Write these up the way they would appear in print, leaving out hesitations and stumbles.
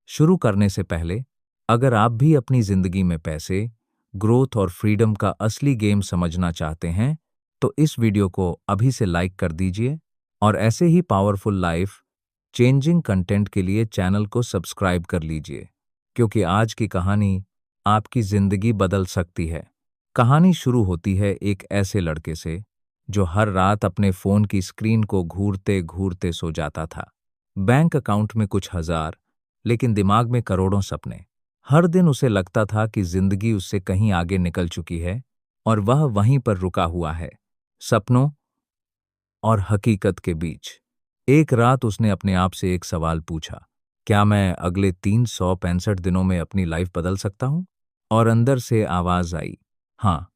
शुरू करने से पहले, अगर आप भी अपनी जिंदगी में पैसे, ग्रोथ और फ्रीडम का असली गेम समझना चाहते हैं, तो इस वीडियो को अभी से लाइक कर दीजिए और ऐसे ही पावरफुल लाइफ चेंजिंग कंटेंट के लिए चैनल को सब्सक्राइब कर लीजिए, क्योंकि आज की कहानी आपकी जिंदगी बदल सकती है। कहानी शुरू होती है एक ऐसे लड़के से जो हर रात अपने फोन की स्क्रीन को घूरते घूरते सो जाता था। बैंक अकाउंट में कुछ हजार, लेकिन दिमाग में करोड़ों सपने। हर दिन उसे लगता था कि जिंदगी उससे कहीं आगे निकल चुकी है और वह वहीं पर रुका हुआ है, सपनों और हकीकत के बीच। एक रात उसने अपने आप से एक सवाल पूछा, क्या मैं अगले 365 दिनों में अपनी लाइफ बदल सकता हूं? और अंदर से आवाज आई, हाँ,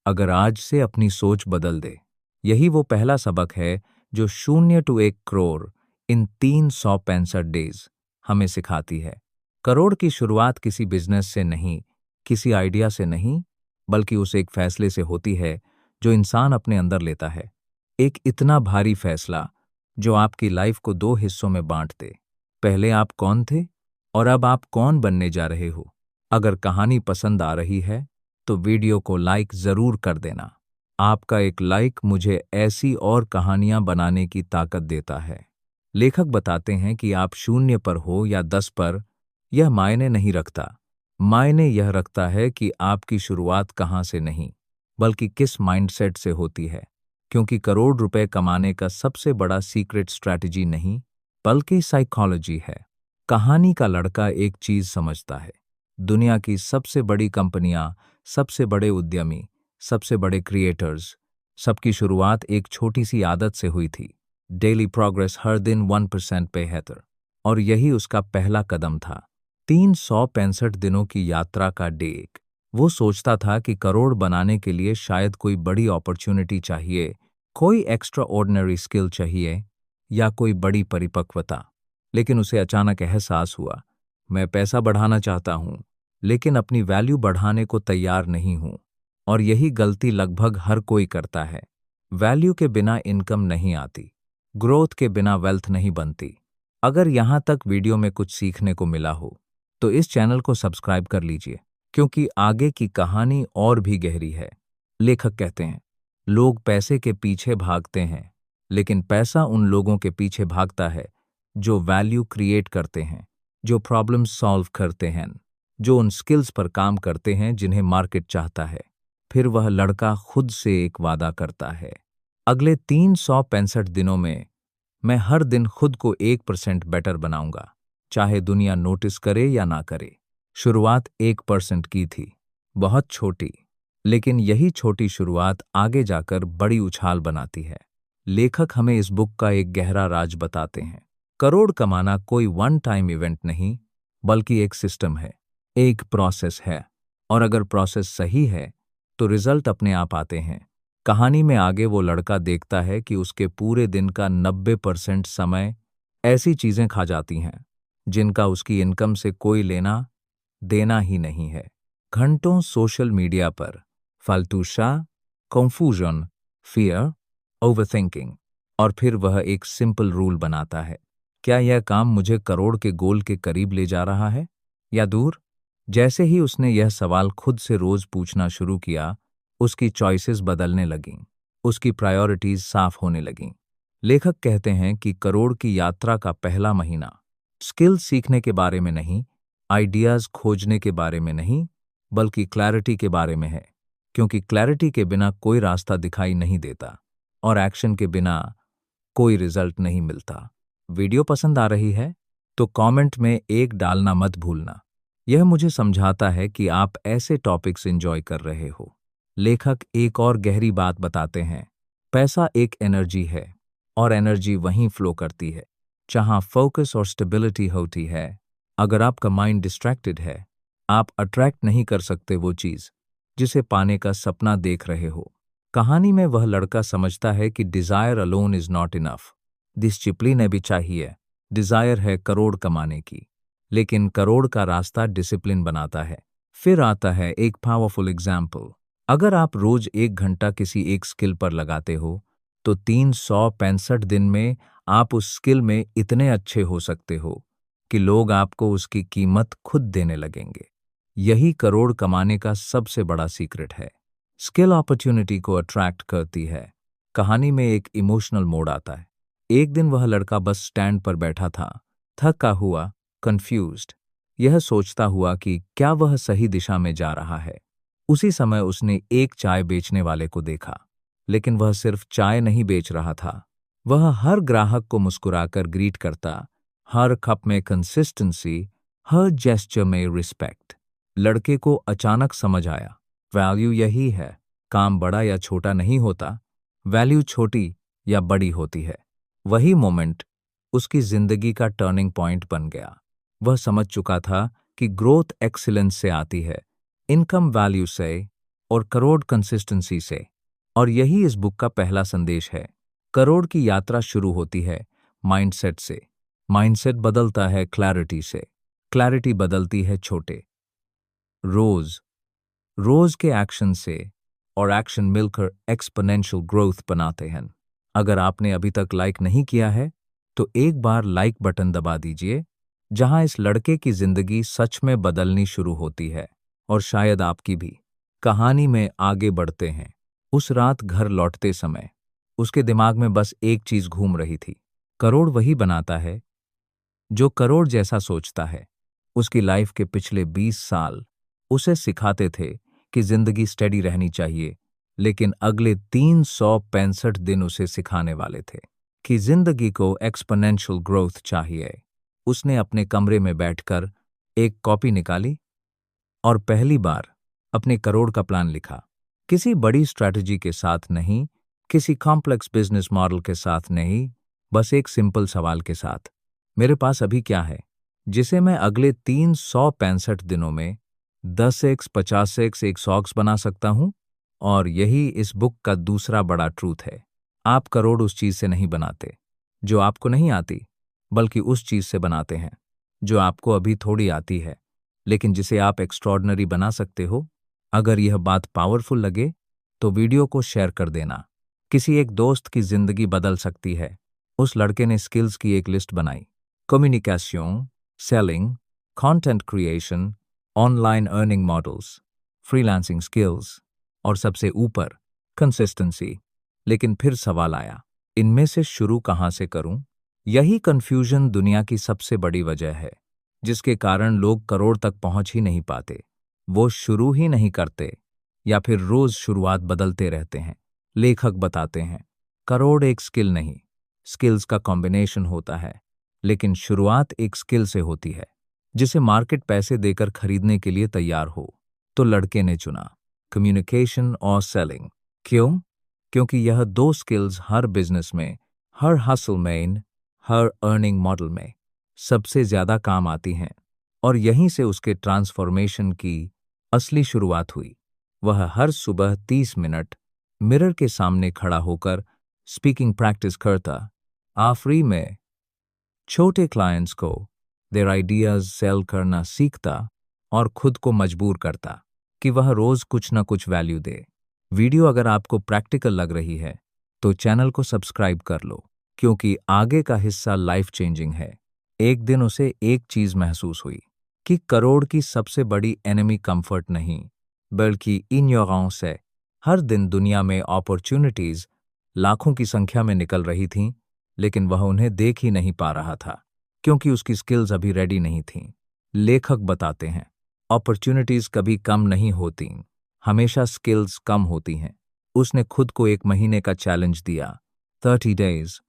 अगर आज से अपनी सोच बदल दे। यही वो पहला सबक है जो 0 to 1 करोड़ इन 365 डेज हमें सिखाती है। करोड़ की शुरुआत किसी बिजनेस से नहीं, किसी आइडिया से नहीं, बल्कि उस एक फैसले से होती है जो इंसान अपने अंदर लेता है। एक इतना भारी फैसला जो आपकी लाइफ को दो हिस्सों में बांट दे। पहले आप कौन थे और अब आप कौन बनने जा रहे हो। अगर कहानी पसंद आ रही है तो वीडियो को लाइक जरूर कर देना। आपका एक लाइक मुझे ऐसी और कहानियां बनाने की ताकत देता है। लेखक बताते हैं कि आप 0 पर हो या 10 पर, यह मायने नहीं रखता। मायने यह रखता है कि आपकी शुरुआत कहां से नहीं, बल्कि किस माइंडसेट से होती है। क्योंकि करोड़ रुपए कमाने का सबसे बड़ा सीक्रेट स्ट्रैटेजी नहीं, बल्कि साइकोलॉजी है। कहानी का लड़का एक चीज समझता है, दुनिया की सबसे बड़ी कंपनियां, सबसे बड़े उद्यमी, सबसे बड़े क्रिएटर्स, सबकी शुरुआत एक छोटी सी आदत से हुई थी। डेली प्रोग्रेस, हर दिन 1% पे बेहतर। और यही उसका पहला कदम था। 365 दिनों की यात्रा का डेक। वो सोचता था कि करोड़ बनाने के लिए शायद कोई बड़ी अपॉर्चुनिटी चाहिए, कोई एक्स्ट्रा ऑर्डिनरी स्किल चाहिए या कोई बड़ी परिपक्वता। लेकिन उसे अचानक एहसास हुआ, मैं पैसा बढ़ाना चाहता हूं, लेकिन अपनी वैल्यू बढ़ाने को तैयार नहीं हूं। और यही गलती लगभग हर कोई करता है। वैल्यू के बिना इनकम नहीं आती, ग्रोथ के बिना वेल्थ नहीं बनती। अगर यहां तक वीडियो में कुछ सीखने को मिला हो, तो इस चैनल को सब्सक्राइब कर लीजिए, क्योंकि आगे की कहानी और भी गहरी है। लेखक कहते हैं, लोग पैसे के पीछे भागते हैं, लेकिन पैसा उन लोगों के पीछे भागता है जो वैल्यू क्रिएट करते हैं, जो प्रॉब्लम सॉल्व करते हैं, जो उन स्किल्स पर काम करते हैं जिन्हें मार्केट चाहता है। फिर वह लड़का खुद से एक वादा करता है, अगले 365 दिनों में मैं हर दिन खुद को 1% बेटर बनाऊंगा, चाहे दुनिया नोटिस करे या ना करे। शुरुआत 1% की थी, बहुत छोटी, लेकिन यही छोटी शुरुआत आगे जाकर बड़ी उछाल बनाती है। लेखक हमें इस बुक का एक गहरा राज बताते हैं। करोड़ कमाना कोई वन टाइम इवेंट नहीं, बल्कि एक सिस्टम है, एक प्रोसेस है। और अगर प्रोसेस सही है तो रिजल्ट अपने आप आते हैं। कहानी में आगे वो लड़का देखता है कि उसके पूरे दिन का 90% समय ऐसी चीजें खा जाती हैं जिनका उसकी इनकम से कोई लेना देना ही नहीं है। घंटों सोशल मीडिया पर फालतू शाह, कंफ्यूजन, फियर, ओवरथिंकिंग। और फिर वह एक सिंपल रूल बनाता है, क्या यह काम मुझे करोड़ के गोल के करीब ले जा रहा है या दूर? जैसे ही उसने यह सवाल खुद से रोज पूछना शुरू किया, उसकी चॉइसेस बदलने लगीं, उसकी प्रायोरिटीज साफ होने लगीं। लेखक कहते हैं कि करोड़ की यात्रा का पहला महीना स्किल सीखने के बारे में नहीं, आइडियाज खोजने के बारे में नहीं, बल्कि क्लैरिटी के बारे में है। क्योंकि क्लैरिटी के बिना कोई रास्ता दिखाई नहीं देता और एक्शन के बिना कोई रिजल्ट नहीं मिलता। वीडियो पसंद आ रही है तो कमेंट में एक डालना मत भूलना। यह मुझे समझाता है कि आप ऐसे टॉपिक्स एंजॉय कर रहे हो। लेखक एक और गहरी बात बताते हैं, पैसा एक एनर्जी है और एनर्जी वहीं फ्लो करती है जहां फोकस और स्टेबिलिटी होती है। अगर आपका माइंड डिस्ट्रैक्टेड है, आप अट्रैक्ट नहीं कर सकते वो चीज जिसे पाने का सपना देख रहे हो। कहानी में वह लड़का समझता है कि desire alone is not enough, discipline भी चाहिए। डिजायर है करोड़ कमाने की, लेकिन करोड़ का रास्ता डिसिप्लिन बनाता है। फिर आता है एक पावरफुल एग्जाम्पल। अगर आप रोज 1 घंटा किसी एक स्किल पर लगाते हो, तो 365 दिन में आप उस स्किल में इतने अच्छे हो सकते हो कि लोग आपको उसकी कीमत खुद देने लगेंगे। यही करोड़ कमाने का सबसे बड़ा सीक्रेट है। स्किल अपॉर्चुनिटी को अट्रैक्ट करती है। कहानी में एक इमोशनल मोड़ आता है। एक दिन वह लड़का बस स्टैंड पर बैठा था, थका हुआ, कंफ्यूज्ड, यह सोचता हुआ कि क्या वह सही दिशा में जा रहा है। उसी समय उसने एक चाय बेचने वाले को देखा, लेकिन वह सिर्फ चाय नहीं बेच रहा था। वह हर ग्राहक को मुस्कुराकर ग्रीट करता, हर कप में कंसिस्टेंसी, हर जेस्चर में रिस्पेक्ट। लड़के को अचानक समझ आया, वैल्यू यही है। काम बड़ा या छोटा नहीं होता, वैल्यू छोटी या बड़ी होती है। वही मोमेंट उसकी जिंदगी का टर्निंग पॉइंट बन गया। वह समझ चुका था कि ग्रोथ एक्सीलेंस से आती है, इनकम वैल्यू से, और करोड़ कंसिस्टेंसी से। और यही इस बुक का पहला संदेश है। करोड़ की यात्रा शुरू होती है माइंडसेट से। माइंडसेट बदलता है क्लैरिटी से। क्लैरिटी बदलती है छोटे रोज रोज के एक्शन से, और एक्शन मिलकर एक्सपोनेंशियल ग्रोथ बनाते हैं। अगर आपने अभी तक लाइक नहीं किया है तो एक बार लाइक बटन दबा दीजिए। जहां इस लड़के की जिंदगी सच में बदलनी शुरू होती है, और शायद आपकी भी। कहानी में आगे बढ़ते हैं। उस रात घर लौटते समय उसके दिमाग में बस एक चीज घूम रही थी। करोड़ वही बनाता है जो करोड़ जैसा सोचता है। उसकी लाइफ के पिछले 20 साल उसे सिखाते थे कि जिंदगी स्टेडी रहनी चाहिए, लेकिन अगले 365 दिन उसे सिखाने वाले थे कि जिंदगी को एक्सपोनेंशियल ग्रोथ चाहिए। उसने अपने कमरे में बैठकर एक कॉपी निकाली और पहली बार अपने करोड़ का प्लान लिखा। किसी बड़ी स्ट्रैटेजी के साथ नहीं, किसी कॉम्प्लेक्स बिजनेस मॉडल के साथ नहीं, बस एक सिंपल सवाल के साथ, मेरे पास अभी क्या है जिसे मैं अगले 365 दिनों में 10x, 50x, 100x बना सकता हूं। और यही इस बुक का दूसरा बड़ा ट्रूथ है। आप करोड़ उस चीज से नहीं बनाते जो आपको नहीं आती, बल्कि उस चीज से बनाते हैं जो आपको अभी थोड़ी आती है, लेकिन जिसे आप एक्स्ट्रॉर्डनरी बना सकते हो। अगर यह बात पावरफुल लगे तो वीडियो को शेयर कर देना। किसी एक दोस्त की जिंदगी बदल सकती है। उस लड़के ने स्किल्स की एक लिस्ट बनाई। Communication, selling, content creation, online earning models, freelancing skills, और सबसे ऊपर कंसिस्टेंसी। लेकिन फिर सवाल आया, इनमें से शुरू कहां से करूं? यही कंफ्यूजन दुनिया की सबसे बड़ी वजह है, जिसके कारण लोग करोड़ तक पहुंच ही नहीं पाते। वो शुरू ही नहीं करते, या फिर रोज शुरुआत बदलते रहते हैं। लेखक बताते हैं, करोड़ एक स्किल नहीं, स्किल्स का कॉम्बिनेशन होता है, लेकिन शुरुआत एक स्किल से होती है जिसे मार्केट पैसे देकर खरीदने के लिए तैयार हो। तो लड़के ने चुना कम्युनिकेशन और सेलिंग। क्यों? क्योंकि यह दो स्किल्स हर बिजनेस में, हर हसल में, हर अर्निंग मॉडल में सबसे ज्यादा काम आती हैं। और यहीं से उसके ट्रांसफॉर्मेशन की असली शुरुआत हुई। वह हर सुबह 30 मिनट मिरर के सामने खड़ा होकर स्पीकिंग प्रैक्टिस करता, आखिरी में छोटे क्लाइंट्स को देयर आइडियाज सेल करना सीखता, और खुद को मजबूर करता कि वह रोज कुछ न कुछ वैल्यू दे। वीडियो अगर आपको प्रैक्टिकल लग रही है तो चैनल को सब्सक्राइब कर लो, क्योंकि आगे का हिस्सा लाइफ चेंजिंग है। एक दिन उसे एक चीज महसूस हुई कि करोड़ की सबसे बड़ी एनिमी कंफर्ट नहीं, बल्कि इग्नोरेंस है। हर दिन दुनिया में अपॉर्चुनिटीज लाखों की संख्या में निकल रही थीं, लेकिन वह उन्हें देख ही नहीं पा रहा था, क्योंकि उसकी स्किल्स अभी रेडी नहीं थीं। लेखक बताते हैं, अपॉर्चुनिटीज कभी कम नहीं होती, हमेशा स्किल्स कम होती हैं। उसने खुद को 1 महीने का चैलेंज दिया, 30 डेज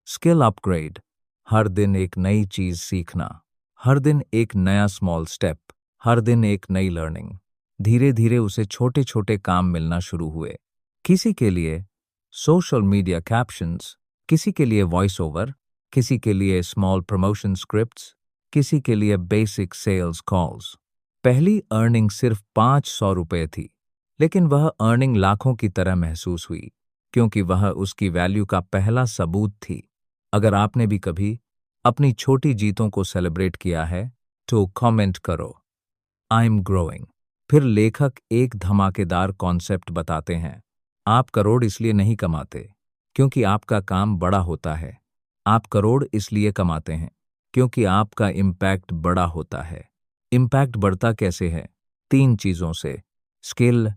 स्किल अपग्रेड। हर दिन एक नई चीज सीखना, हर दिन एक नया स्मॉल स्टेप, हर दिन एक नई लर्निंग। धीरे धीरे उसे छोटे छोटे काम मिलना शुरू हुए। किसी के लिए सोशल मीडिया कैप्शंस, किसी के लिए वॉइस ओवर, किसी के लिए स्मॉल प्रमोशन स्क्रिप्ट्स, किसी के लिए बेसिक सेल्स कॉल्स। पहली अर्निंग सिर्फ 500 रुपए थी, लेकिन वह अर्निंग लाखों की तरह महसूस हुई, क्योंकि वह उसकी वैल्यू का पहला सबूत थी। अगर आपने भी कभी अपनी छोटी जीतों को सेलिब्रेट किया है तो कमेंट करो, आई एम ग्रोइंग। फिर लेखक एक धमाकेदार कॉन्सेप्ट बताते हैं। आप करोड़ इसलिए नहीं कमाते क्योंकि आपका काम बड़ा होता है, आप करोड़ इसलिए कमाते हैं क्योंकि आपका इम्पैक्ट बड़ा होता है। इम्पैक्ट बढ़ता कैसे है? 3 चीज़ों से: स्किल,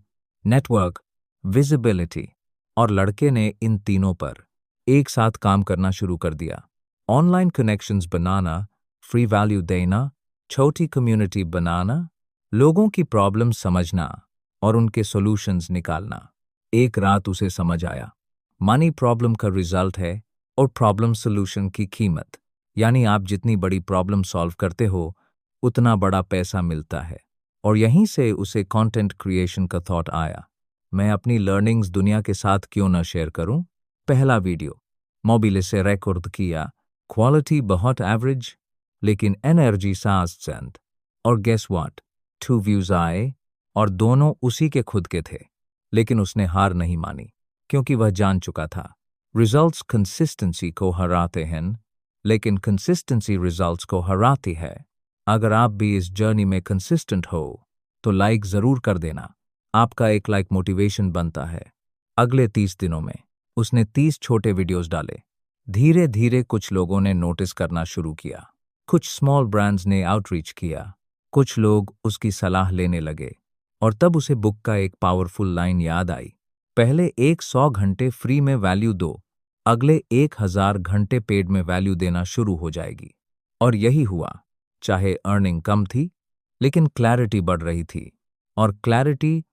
नेटवर्क, विजिबिलिटी। और लड़के ने इन तीनों पर एक साथ काम करना शुरू कर दिया। ऑनलाइन कनेक्शंस बनाना, फ्री वैल्यू देना, छोटी कम्युनिटी बनाना, लोगों की प्रॉब्लम समझना और उनके सॉल्यूशंस निकालना। एक रात उसे समझ आया, मनी प्रॉब्लम का रिजल्ट है और प्रॉब्लम सॉल्यूशन की कीमत। यानी आप जितनी बड़ी प्रॉब्लम सॉल्व करते हो, उतना बड़ा पैसा मिलता है। और यहीं से उसे कंटेंट क्रिएशन का थॉट आया, मैं अपनी लर्निंग्स दुनिया के साथ क्यों ना शेयर करूं। पहला वीडियो मोबाइल से रिकॉर्ड किया, क्वालिटी बहुत एवरेज, लेकिन एनर्जी 7%। और गेस व्हाट, 2 व्यूज आए और दोनों उसी के खुद के थे। लेकिन उसने हार नहीं मानी, क्योंकि वह जान चुका था रिजल्ट्स कंसिस्टेंसी को हराते हैं, लेकिन कंसिस्टेंसी रिजल्ट्स को हराती है। अगर आप भी इस जर्नी में कंसिस्टेंट हो तो लाइक जरूर कर देना। आपका एक लाइक मोटिवेशन बनता है। अगले 30 दिनों में उसने 30 छोटे वीडियोस डाले। धीरे धीरे कुछ लोगों ने नोटिस करना शुरू किया, कुछ स्मॉल ब्रांड्स ने आउटरीच किया, कुछ लोग उसकी सलाह लेने लगे। और तब उसे बुक का एक पावरफुल लाइन याद आई, पहले 100 घंटे फ्री में वैल्यू दो, अगले 1000 घंटे पेड में वैल्यू देना शुरू हो जाएगी। और यही हुआ। चाहे अर्निंग कम थी, लेकिन क्लैरिटी बढ़ रही थी। और क्लैरिटी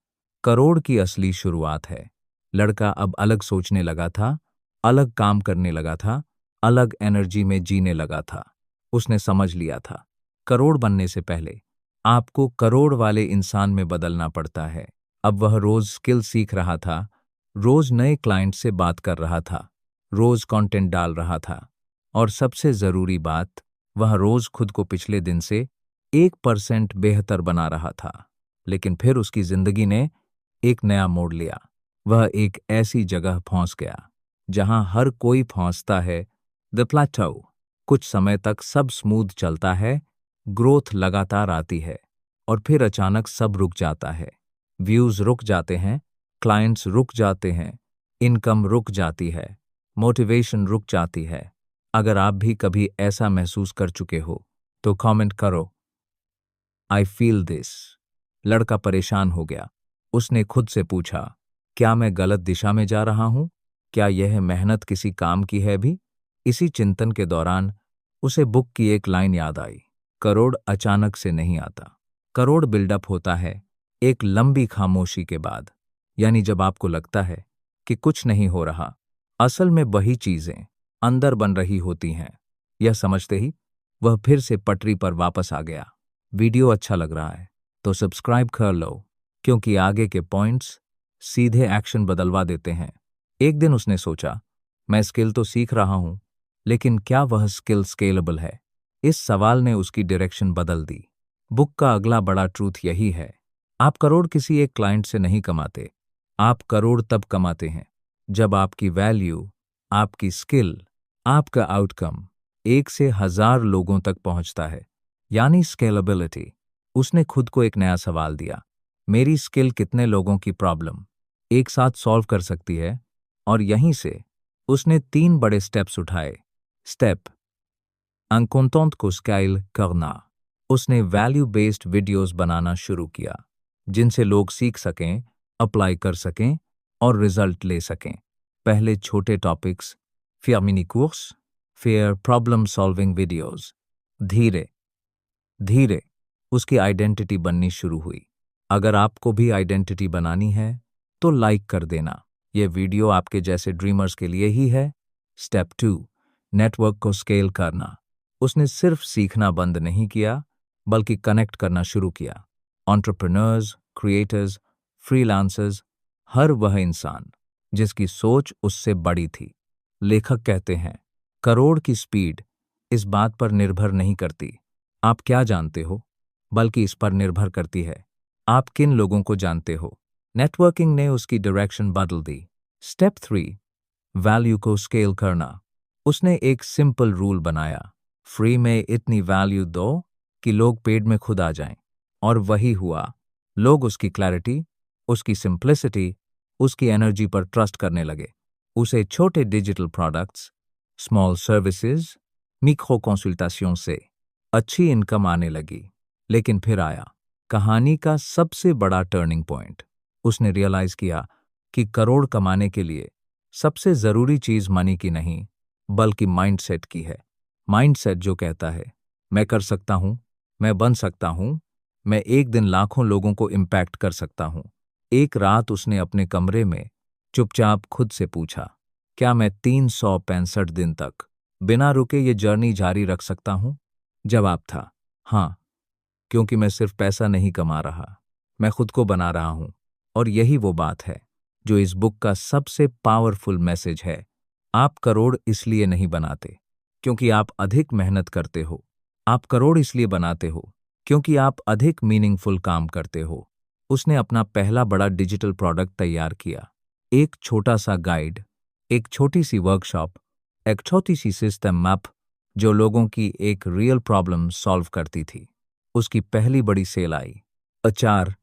करोड़ की असली शुरुआत है। लड़का अब अलग सोचने लगा था, अलग काम करने लगा था, अलग एनर्जी में जीने लगा था। उसने समझ लिया था, करोड़ बनने से पहले आपको करोड़ वाले इंसान में बदलना पड़ता है। अब वह रोज स्किल सीख रहा था, रोज नए क्लाइंट से बात कर रहा था, रोज कंटेंट डाल रहा था, और सबसे जरूरी बात, वह रोज खुद को पिछले दिन से 1% बेहतर बना रहा था। लेकिन फिर उसकी जिंदगी ने एक नया मोड़ लिया। वह एक ऐसी जगह पहुंच गया जहां हर कोई पहुंचता है, द प्लेटो। कुछ समय तक सब स्मूथ चलता है, ग्रोथ लगातार आती है, और फिर अचानक सब रुक जाता है। व्यूज रुक जाते हैं, क्लाइंट्स रुक जाते हैं, इनकम रुक जाती है, मोटिवेशन रुक जाती है। अगर आप भी कभी ऐसा महसूस कर चुके हो तो कमेंट करो, आई फील दिस। लड़का परेशान हो गया। उसने खुद से पूछा, क्या मैं गलत दिशा में जा रहा हूं? क्या यह मेहनत किसी काम की है भी? इसी चिंतन के दौरान उसे बुक की एक लाइन याद आई, करोड़ अचानक से नहीं आता, करोड़ बिल्डअप होता है एक लंबी खामोशी के बाद। यानी जब आपको लगता है कि कुछ नहीं हो रहा, असल में वही चीजें अंदर बन रही होती हैं। यह समझते ही वह फिर से पटरी पर वापस आ गया। वीडियो अच्छा लग रहा है तो सब्सक्राइब कर लो, क्योंकि आगे के पॉइंट्स सीधे एक्शन बदलवा देते हैं। एक दिन उसने सोचा, मैं स्किल तो सीख रहा हूं, लेकिन क्या वह स्किल स्केलेबल है? इस सवाल ने उसकी डायरेक्शन बदल दी। बुक का अगला बड़ा ट्रूथ यही है, आप करोड़ किसी एक क्लाइंट से नहीं कमाते। आप करोड़ तब कमाते हैं जब आपकी वैल्यू, आपकी स्किल, आपका आउटकम 1 से 1000 लोगों तक पहुंचता है। यानी स्केलेबिलिटी। उसने खुद को एक नया सवाल दिया, मेरी स्किल कितने लोगों की प्रॉब्लम एक साथ सॉल्व कर सकती है? और यहीं से उसने 3 बड़े स्टेप्स उठाए। स्टेप अंकोंतोंत को स्केल करना। उसने वैल्यू बेस्ड वीडियोस बनाना शुरू किया, जिनसे लोग सीख सकें, अप्लाई कर सकें और रिजल्ट ले सकें। पहले छोटे टॉपिक्स, फिर मिनी कोर्स, फिर प्रॉब्लम सॉल्विंग वीडियोस। धीरे धीरे उसकी आइडेंटिटी बननी शुरू हुई। अगर आपको भी आइडेंटिटी बनानी है तो लाइक कर देना। यह वीडियो आपके जैसे ड्रीमर्स के लिए ही है। स्टेप 2, नेटवर्क को स्केल करना। उसने सिर्फ सीखना बंद नहीं किया, बल्कि कनेक्ट करना शुरू किया। एंटरप्रेन्योर्स, क्रिएटर्स, फ्रीलांसर्स, हर वह इंसान जिसकी सोच उससे बड़ी थी। लेखक कहते हैं, करोड़ की स्पीड इस बात पर निर्भर नहीं करती आप क्या जानते हो, बल्कि इस पर निर्भर करती है आप किन लोगों को जानते हो। नेटवर्किंग ने उसकी डायरेक्शन बदल दी। स्टेप 3, वैल्यू को स्केल करना। उसने एक सिंपल रूल बनाया, फ्री में इतनी वैल्यू दो कि लोग पेड में खुद आ जाएं। और वही हुआ। लोग उसकी क्लैरिटी, उसकी सिंप्लिसिटी, उसकी एनर्जी पर ट्रस्ट करने लगे। उसे छोटे digital products, small services micro consultation से अच्छी इनकम आने लगी। लेकिन फिर आया कहानी का सबसे बड़ा टर्निंग पॉइंट। उसने रियलाइज किया कि करोड़ कमाने के लिए सबसे जरूरी चीज मनी की नहीं, बल्कि माइंडसेट की है। माइंडसेट जो कहता है मैं कर सकता हूं, मैं बन सकता हूं, मैं एक दिन लाखों लोगों को इम्पैक्ट कर सकता हूं। एक रात उसने अपने कमरे में चुपचाप खुद से पूछा, क्या मैं 365 दिन तक बिना रुके ये जर्नी जारी रख सकता हूं? जवाब था हाँ, क्योंकि मैं सिर्फ पैसा नहीं कमा रहा, मैं खुद को बना रहा हूं। और यही वो बात है जो इस बुक का सबसे पावरफुल मैसेज है। आप करोड़ इसलिए नहीं बनाते क्योंकि आप अधिक मेहनत करते हो। आप करोड़ इसलिए बनाते हो क्योंकि आप अधिक मीनिंगफुल काम करते हो। उसने अपना पहला बड़ा डिजिटल प्रोडक्ट तैयार किया। एक छोटा सा गाइड, एक छोटी सी वर्कशॉप, एक छोटी सी सिस्टम मैप जो लोगों की एक रियल प्रॉब्लम सॉल्व करती थी। उसकी पहली बड़ी सेल आई अचार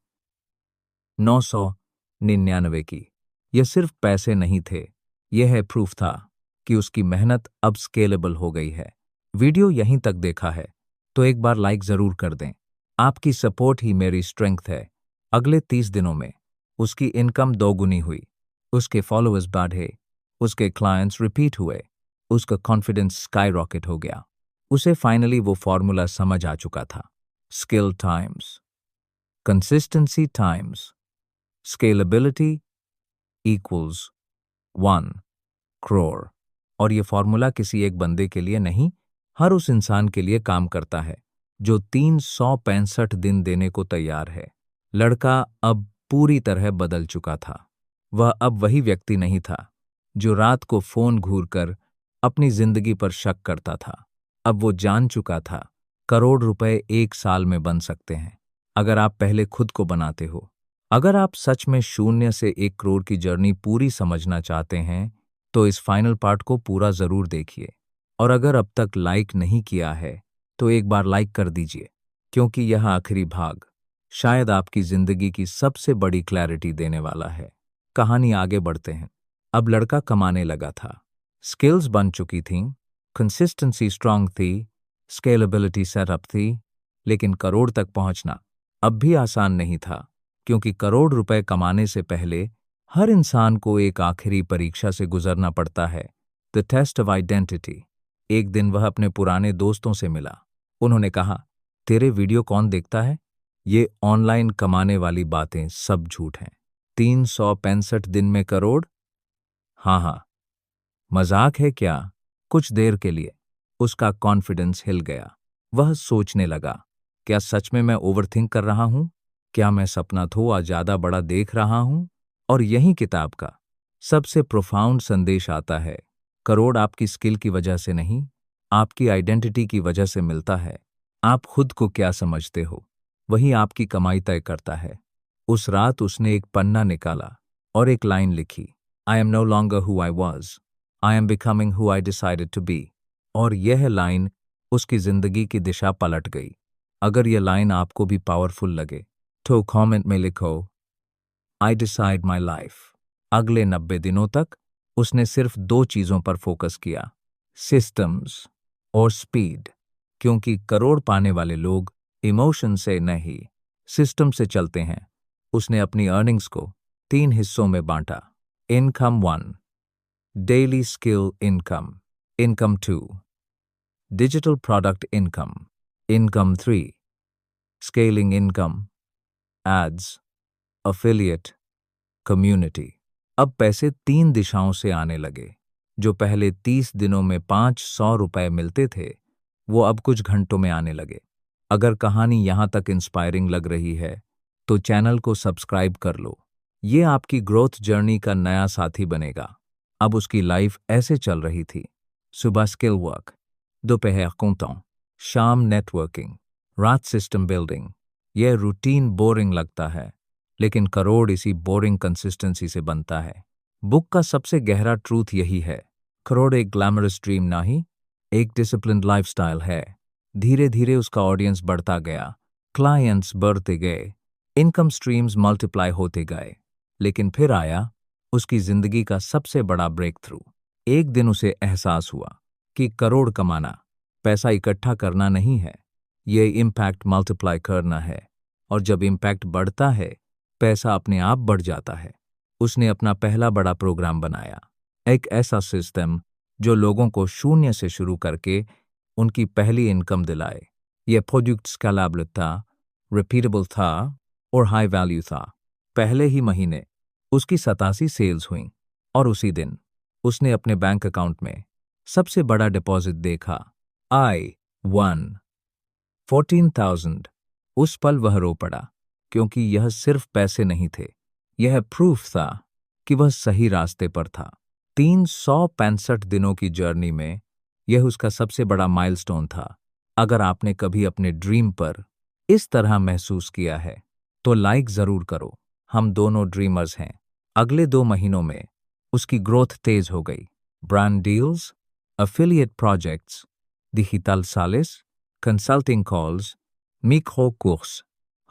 999 की। यह सिर्फ पैसे नहीं थे, यह है प्रूफ था कि उसकी मेहनत अब स्केलेबल हो गई है। वीडियो यहीं तक देखा है तो एक बार लाइक जरूर कर दें। आपकी सपोर्ट ही मेरी स्ट्रेंथ है। अगले 30 दिनों में उसकी इनकम दोगुनी हुई, उसके फॉलोअर्स बढ़े, उसके क्लाइंट्स रिपीट हुए, उसका कॉन्फिडेंस स्काई रॉकेट हो गया। उसे फाइनली वो फॉर्मूला समझ आ चुका था। Skill times consistency times scalability equals 1 crore. और ये फॉर्मूला किसी एक बंदे के लिए नहीं, हर उस इंसान के लिए काम करता है जो 365 दिन देने को तैयार है। लड़का अब पूरी तरह बदल चुका था। वह अब वही व्यक्ति नहीं था जो रात को फोन घूरकर अपनी जिंदगी पर शक करता था। अब वो जान चुका था करोड़ रुपए एक साल में बन सकते हैं अगर आप पहले खुद को बनाते हो। अगर आप सच में शून्य से 1 करोड़ की जर्नी पूरी समझना चाहते हैं तो इस फाइनल पार्ट को पूरा जरूर देखिए। और अगर अब तक लाइक नहीं किया है तो एक बार लाइक कर दीजिए, क्योंकि यह आखिरी भाग शायद आपकी जिंदगी की सबसे बड़ी क्लैरिटी देने वाला है। कहानी आगे बढ़ते हैं। अब लड़का कमाने लगा था, स्किल्स बन चुकी थीं, कंसिस्टेंसी स्ट्रांग थी, स्केलेबिलिटी सेटअप थी, लेकिन करोड़ तक पहुंचना अब भी आसान नहीं था, क्योंकि करोड़ रुपए कमाने से पहले हर इंसान को एक आखिरी परीक्षा से गुजरना पड़ता है, द टेस्ट ऑफ आइडेंटिटी। एक दिन वह अपने पुराने दोस्तों से मिला। उन्होंने कहा, तेरे वीडियो कौन देखता है? ये ऑनलाइन कमाने वाली बातें सब झूठ हैं। 365 दिन में करोड़? हाँ हाँ, मजाक है क्या? कुछ देर के लिए उसका कॉन्फिडेंस हिल गया। वह सोचने लगा, क्या सच में मैं ओवरथिंक कर रहा हूं? क्या मैं सपना थोड़ा ज्यादा बड़ा देख रहा हूं? और यही किताब का सबसे प्रोफाउंड संदेश आता है। करोड़ आपकी स्किल की वजह से नहीं, आपकी आइडेंटिटी की वजह से मिलता है। आप खुद को क्या समझते हो, वही आपकी कमाई तय करता है। उस रात उसने एक पन्ना निकाला और एक लाइन लिखी, I am no longer who I was, I am becoming who I decided to be. और यह लाइन उसकी जिंदगी की दिशा पलट गई। अगर यह लाइन आपको भी पावरफुल लगे तो कमेंट में लिखो, आई डिसाइड माई लाइफ। अगले 90 दिनों तक उसने सिर्फ 2 चीजों पर फोकस किया, सिस्टम्स और स्पीड। क्योंकि करोड़ पाने वाले लोग इमोशन से नहीं, सिस्टम से चलते हैं। उसने अपनी अर्निंग्स को 3 हिस्सों में बांटा। Income 1, daily skill income. Income 2, digital product income. Income 3, scaling income, ads, affiliate, community. अब पैसे 3 दिशाओं से आने लगे। जो पहले 30 दिनों में 500 रुपए मिलते थे, वो अब कुछ घंटों में आने लगे। अगर कहानी यहां तक इंस्पायरिंग लग रही है तो चैनल को सब्सक्राइब कर लो। ये आपकी ग्रोथ जर्नी का नया साथी बनेगा। अब उसकी लाइफ ऐसे चल रही थी, सुबह स्किल वर्क, दोपहर अकाउंटिंग, शाम नेटवर्किंग, रात सिस्टम बिल्डिंग। यह रूटीन बोरिंग लगता है, लेकिन करोड़ इसी बोरिंग कंसिस्टेंसी से बनता है। बुक का सबसे गहरा ट्रूथ यही है, करोड़ एक ग्लैमरस ड्रीम नहीं, एक डिसिप्लिन्ड लाइफस्टाइल है। धीरे धीरे उसका ऑडियंस बढ़ता गया, क्लाइंट्स बढ़ते गए, इनकम स्ट्रीम्स मल्टीप्लाई होते गए। लेकिन फिर आया उसकी जिंदगी का सबसे बड़ा ब्रेक थ्रू। एक दिन उसे एहसास हुआ कि करोड़ कमाना पैसा इकट्ठा करना नहीं है, ये इम्पैक्ट मल्टीप्लाई करना है। और जब इम्पैक्ट बढ़ता है, पैसा अपने आप बढ़ जाता है। उसने अपना पहला बड़ा प्रोग्राम बनाया, एक ऐसा सिस्टम जो लोगों को शून्य से शुरू करके उनकी पहली इनकम दिलाए। यह प्रोडक्ट स्केलेबल था, रिपीटेबल था और हाई वैल्यू था। पहले ही महीने उसकी 87 सेल्स हुई और उसी दिन उसने अपने बैंक अकाउंट में सबसे बड़ा डिपॉजिट देखा, आई 14,000। उस पल वह रो पड़ा, क्योंकि यह सिर्फ पैसे नहीं थे, यह प्रूफ था कि वह सही रास्ते पर था। 365 दिनों की जर्नी में यह उसका सबसे बड़ा माइलस्टोन था। अगर आपने कभी अपने ड्रीम पर इस तरह महसूस किया है तो लाइक जरूर करो। हम दोनों ड्रीमर्स हैं। अगले 2 महीनों में उसकी ग्रोथ तेज हो गई। Brand deals, affiliate projects, digital sales, consulting calls, micro course,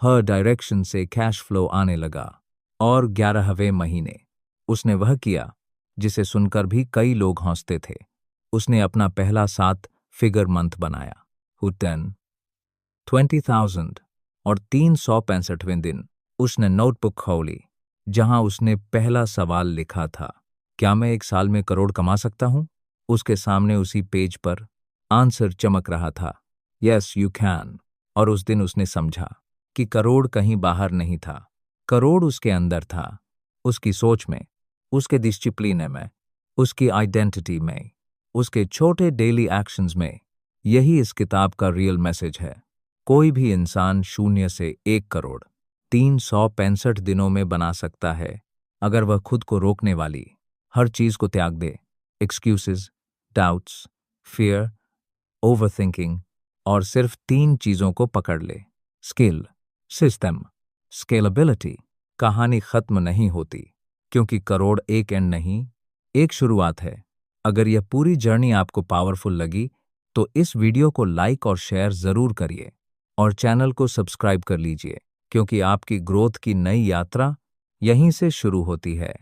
हर डायरेक्शन से कैश फ्लो आने लगा। और 11वें महीने उसने वह किया जिसे सुनकर भी कई लोग हंसते थे। उसने अपना पहला 7 फिगर मंथ बनाया, 20,000। और 365वें दिन उसने नोटबुक खोली जहां उसने पहला सवाल लिखा था, क्या मैं 1 साल में करोड़ कमा सकता हूं? उसके सामने उसी पेज पर आंसर चमक रहा था, यस यू कैन। और उस दिन उसने समझा कि करोड़ कहीं बाहर नहीं था, करोड़ उसके अंदर था, उसकी सोच में, उसके डिसिप्लिन में, उसकी आइडेंटिटी में, उसके छोटे डेली एक्शंस में। यही इस किताब का रियल मैसेज है। कोई भी इंसान 0 से 1 करोड़ 365 दिनों में बना सकता है, अगर वह खुद को रोकने वाली हर चीज को त्याग दे। एक्सक्यूजेस, डाउट्स, फियर, ओवरथिंकिंग, और सिर्फ 3 चीजों को पकड़ ले, स्किल, सिस्टम, स्केलेबिलिटी। कहानी खत्म नहीं होती, क्योंकि करोड़ एक एंड नहीं, एक शुरुआत है। अगर यह पूरी जर्नी आपको पावरफुल लगी तो इस वीडियो को लाइक और शेयर जरूर करिए और चैनल को सब्सक्राइब कर लीजिए, क्योंकि आपकी ग्रोथ की नई यात्रा यहीं से शुरू होती है।